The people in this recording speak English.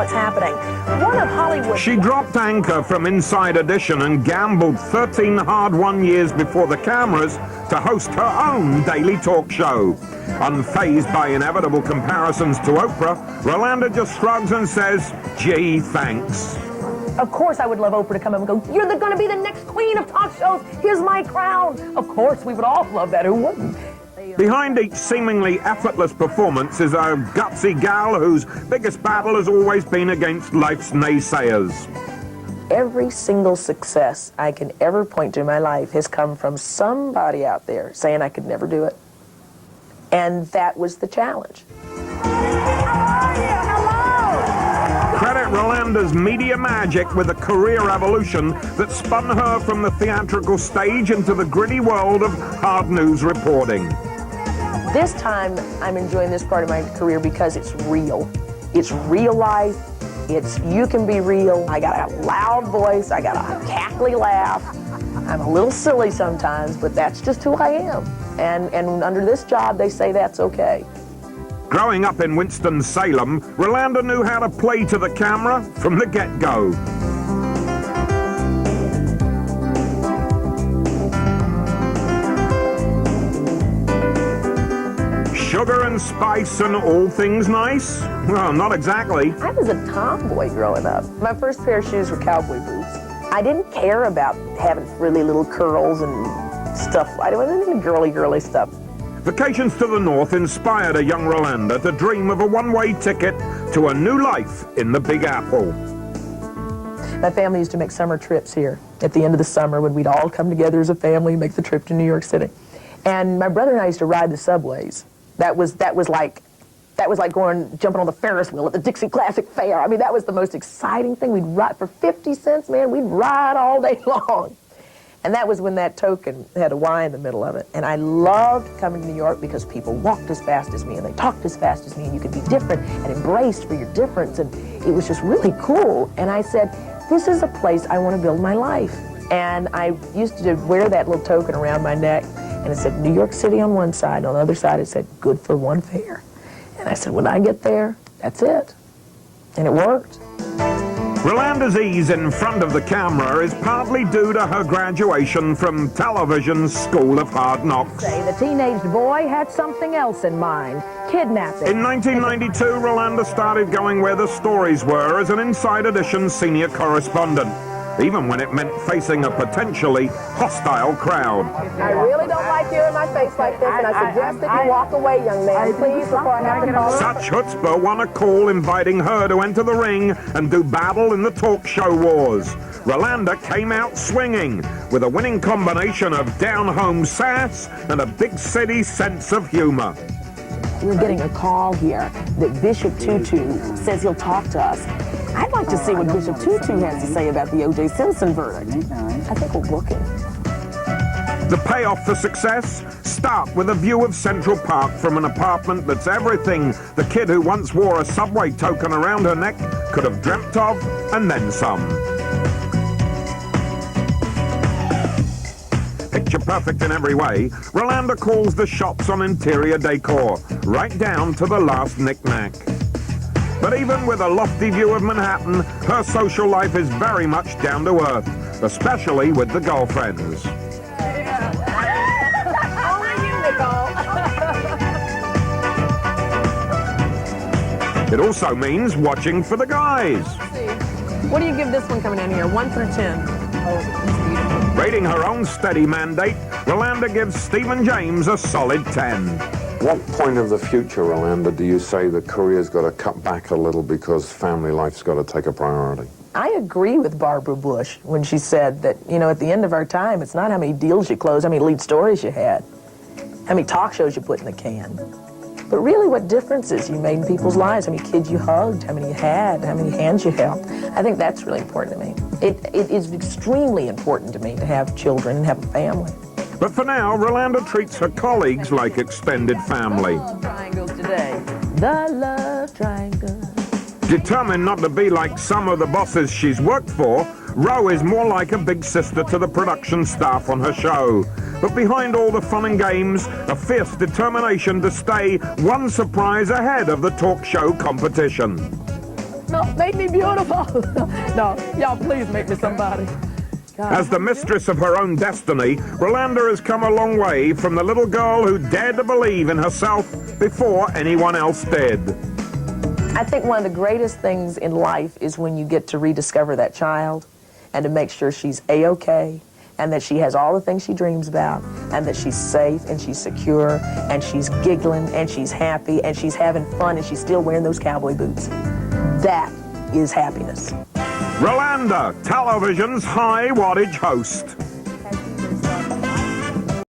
what's happening. One of Hollywood's... She dropped anchor from Inside Edition and gambled 13 hard-won years before the cameras to host her own daily talk show. Unfazed by inevitable comparisons to Oprah, Rolanda just shrugs and says, gee, thanks. Of course I would love Oprah to come up and go, you're going to be the next queen of talk shows. Here's my crown. Of course, we would all love that. Who wouldn't? Behind each seemingly effortless performance is a gutsy gal whose biggest battle has always been against life's naysayers. Every single success I can ever point to in my life has come from somebody out there saying I could never do it. And that was the challenge. Credit Rolanda's media magic with a career evolution that spun her from the theatrical stage into the gritty world of hard news reporting. This time, I'm enjoying this part of my career because it's real. It's real life. It's you can be real. I got a loud voice. I got a cackly laugh. I'm a little silly sometimes, but that's just who I am. And under this job, they say that's okay. Growing up in Winston-Salem, Rolanda knew how to play to the camera from the get-go. Sugar and spice and all things nice? Well, not exactly. I was a tomboy growing up. My first pair of shoes were cowboy boots. I didn't care about having really little curls and stuff. I wasn't into girly stuff. Vacations to the north inspired a young Rolanda to dream of a one-way ticket to a new life in the Big Apple. My family used to make summer trips here at the end of the summer when we'd all come together as a family, make the trip to New York City. And my brother and I used to ride the subways. That was like jumping on the Ferris wheel at the Dixie Classic Fair. I mean, that was the most exciting thing. We'd ride for 50 cents, man. We'd ride all day long. And that was when that token had a Y in the middle of it. And I loved coming to New York because people walked as fast as me and they talked as fast as me and you could be different and embraced for your difference. And it was just really cool. And I said, this is a place I want to build my life. And I used to wear that little token around my neck and it said New York City on one side, and on the other side it said good for one fare. And I said, when I get there, that's it. And it worked. Rolanda's ease in front of the camera is partly due to her graduation from television's School of Hard Knocks. The teenage boy had something else in mind, kidnapping. In 1992, Rolanda started going where the stories were as an Inside Edition senior correspondent, even when it meant facing a potentially hostile crowd. I really don't like you in my face like this, and I suggest that you walk away, young man, please, before I have to call. Such chutzpah won a call inviting her to enter the ring and do battle in the talk show wars. Rolanda came out swinging with a winning combination of down-home sass and a big city sense of humor. We're getting a call here that Bishop Tutu says he'll talk to us. I'd like to see what Bishop Tutu has to say about the OJ Simpson verdict. I think we'll book him. The payoff for success? Start with a view of Central Park from an apartment that's everything the kid who once wore a subway token around her neck could have dreamt of, and then some. Picture perfect in every way, Rolanda calls the shots on interior decor, right down to the last knick-knack. But even with a lofty view of Manhattan, her social life is very much down to earth, especially with the girlfriends. Only you, Nicole. It also means watching for the guys. What do you give this one coming in here, 1 through 10? Rating her own steady mandate, Rolanda gives Stephen James a solid 10. What point of the future, Rolanda, do you say the career's got to cut back a little because family life's got to take a priority? I agree with Barbara Bush when she said that, you know, at the end of our time, it's not how many deals you closed, how many lead stories you had, how many talk shows you put in the can, but really what differences you made in people's lives, how many kids you hugged, how many you had, how many hands you held. I think that's really important to me. It is extremely important to me to have children and have a family. But for now, Rolanda treats her colleagues like extended family. The love triangles today. The love triangle. Determined not to be like some of the bosses she's worked for, Ro is more like a big sister to the production staff on her show. But behind all the fun and games, a fierce determination to stay one surprise ahead of the talk show competition. No, make me beautiful. No, y'all please make me somebody. God. As the mistress of her own destiny, Rolanda has come a long way from the little girl who dared to believe in herself before anyone else did. I think one of the greatest things in life is when you get to rediscover that child and to make sure she's A-okay and that she has all the things she dreams about and that she's safe and she's secure and she's giggling and she's happy and she's having fun and she's still wearing those cowboy boots. That is happiness. Rolanda, television's high wattage host.